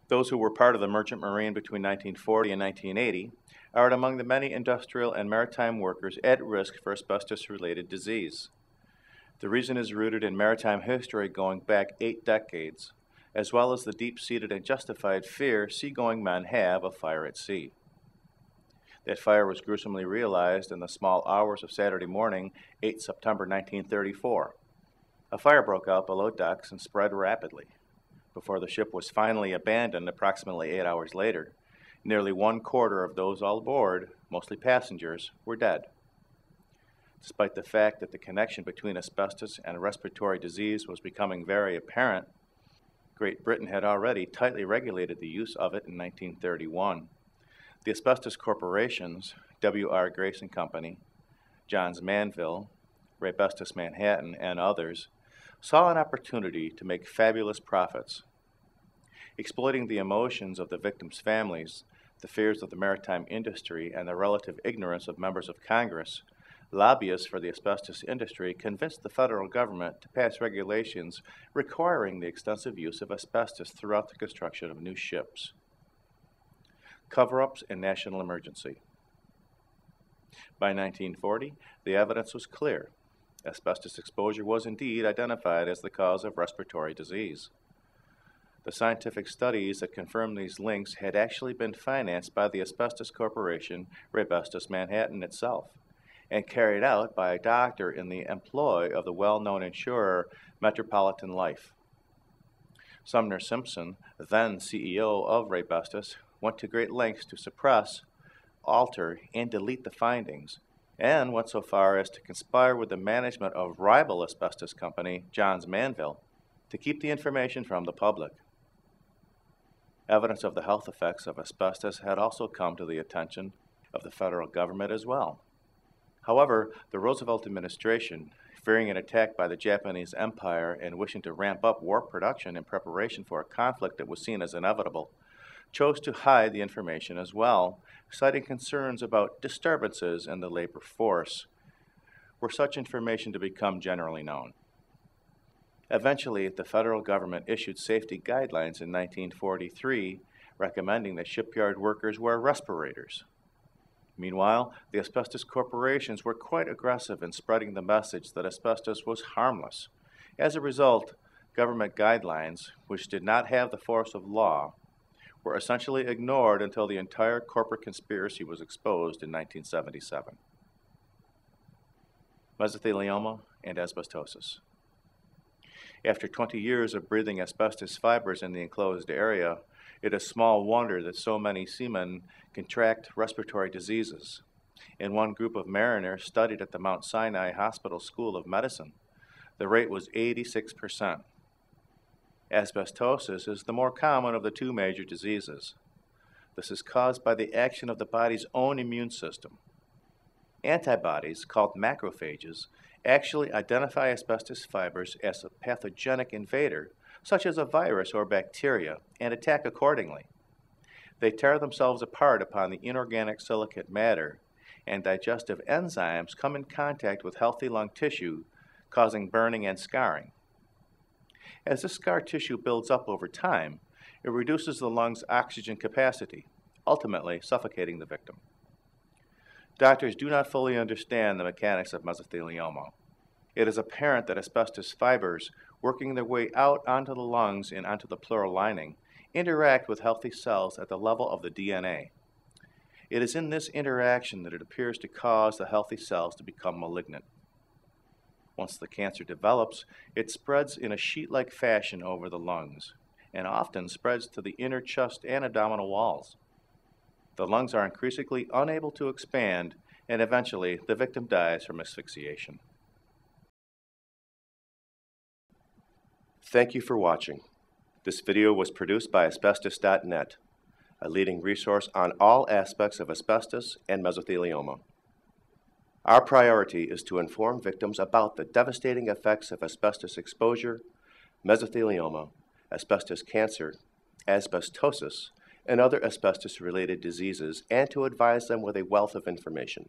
Those who were part of the merchant marine between 1940 and 1980 are among the many industrial and maritime workers at risk for asbestos-related disease. The reason is rooted in maritime history going back 8 decades, as well as the deep-seated and justified fear seagoing men have of fire at sea. That fire was gruesomely realized in the small hours of Saturday morning, 8 September 1934. A fire broke out below decks and spread rapidly. Before the ship was finally abandoned approximately 8 hours later, nearly 1/4 of those all aboard, mostly passengers, were dead. Despite the fact that the connection between asbestos and respiratory disease was becoming very apparent, Great Britain had already tightly regulated the use of it in 1931. The asbestos corporations, W.R. Grace and Company, Johns Manville, Asbestos Manhattan, and others, saw an opportunity to make fabulous profits. Exploiting the emotions of the victims' families, the fears of the maritime industry, and the relative ignorance of members of Congress, lobbyists for the asbestos industry convinced the federal government to pass regulations requiring the extensive use of asbestos throughout the construction of new ships. Cover-ups and national emergency. By 1940, the evidence was clear. Asbestos exposure was indeed identified as the cause of respiratory disease. The scientific studies that confirmed these links had actually been financed by the Asbestos Corporation, Asbestos Manhattan itself, and carried out by a doctor in the employ of the well-known insurer Metropolitan Life. Sumner Simpson, then CEO of Asbestos, went to great lengths to suppress, alter, and delete the findings, and went so far as to conspire with the management of rival asbestos company, Johns Manville, to keep the information from the public. Evidence of the health effects of asbestos had also come to the attention of the federal government as well. However, the Roosevelt administration, fearing an attack by the Japanese Empire and wishing to ramp up war production in preparation for a conflict that was seen as inevitable, chose to hide the information as well, citing concerns about disturbances in the labor force, were such information to become generally known. Eventually, the federal government issued safety guidelines in 1943, recommending that shipyard workers wear respirators. Meanwhile, the asbestos corporations were quite aggressive in spreading the message that asbestos was harmless. As a result, government guidelines, which did not have the force of law, were essentially ignored until the entire corporate conspiracy was exposed in 1977. Mesothelioma and asbestosis. After 20 years of breathing asbestos fibers in the enclosed area, it is small wonder that so many seamen contract respiratory diseases. In one group of mariners studied at the Mount Sinai Hospital School of Medicine, the rate was 86%. Asbestosis is the more common of the two major diseases. This is caused by the action of the body's own immune system. Antibodies, called macrophages, actually identify asbestos fibers as a pathogenic invader, such as a virus or bacteria, and attack accordingly. They tear themselves apart upon the inorganic silicate matter, and digestive enzymes come in contact with healthy lung tissue, causing burning and scarring. As this scar tissue builds up over time, it reduces the lung's oxygen capacity, ultimately suffocating the victim. Doctors do not fully understand the mechanics of mesothelioma. It is apparent that asbestos fibers, working their way out onto the lungs and onto the pleural lining, interact with healthy cells at the level of the DNA. It is in this interaction that it appears to cause the healthy cells to become malignant. Once the cancer develops, it spreads in a sheet-like fashion over the lungs, and often spreads to the inner chest and abdominal walls. The lungs are increasingly unable to expand, and eventually the victim dies from asphyxiation. Thank you for watching. This video was produced by Asbestos.Net, a leading resource on all aspects of asbestos and mesothelioma. Our priority is to inform victims about the devastating effects of asbestos exposure, mesothelioma, asbestos cancer, asbestosis, and other asbestos-related diseases, and to advise them with a wealth of information.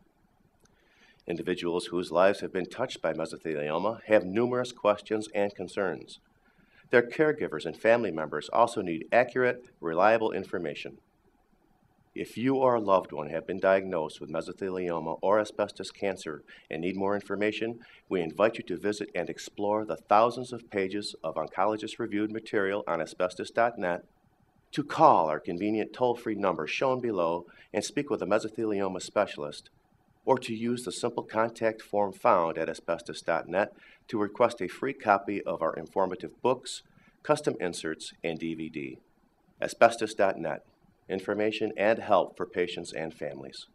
Individuals whose lives have been touched by mesothelioma have numerous questions and concerns. Their caregivers and family members also need accurate, reliable information. If you or a loved one have been diagnosed with mesothelioma or asbestos cancer and need more information, we invite you to visit and explore the thousands of pages of oncologist-reviewed material on Asbestos.net, to call our convenient toll-free number shown below and speak with a mesothelioma specialist, or to use the simple contact form found at Asbestos.net to request a free copy of our informative books, custom inserts, and DVD. Asbestos.net. Information and help for patients and families.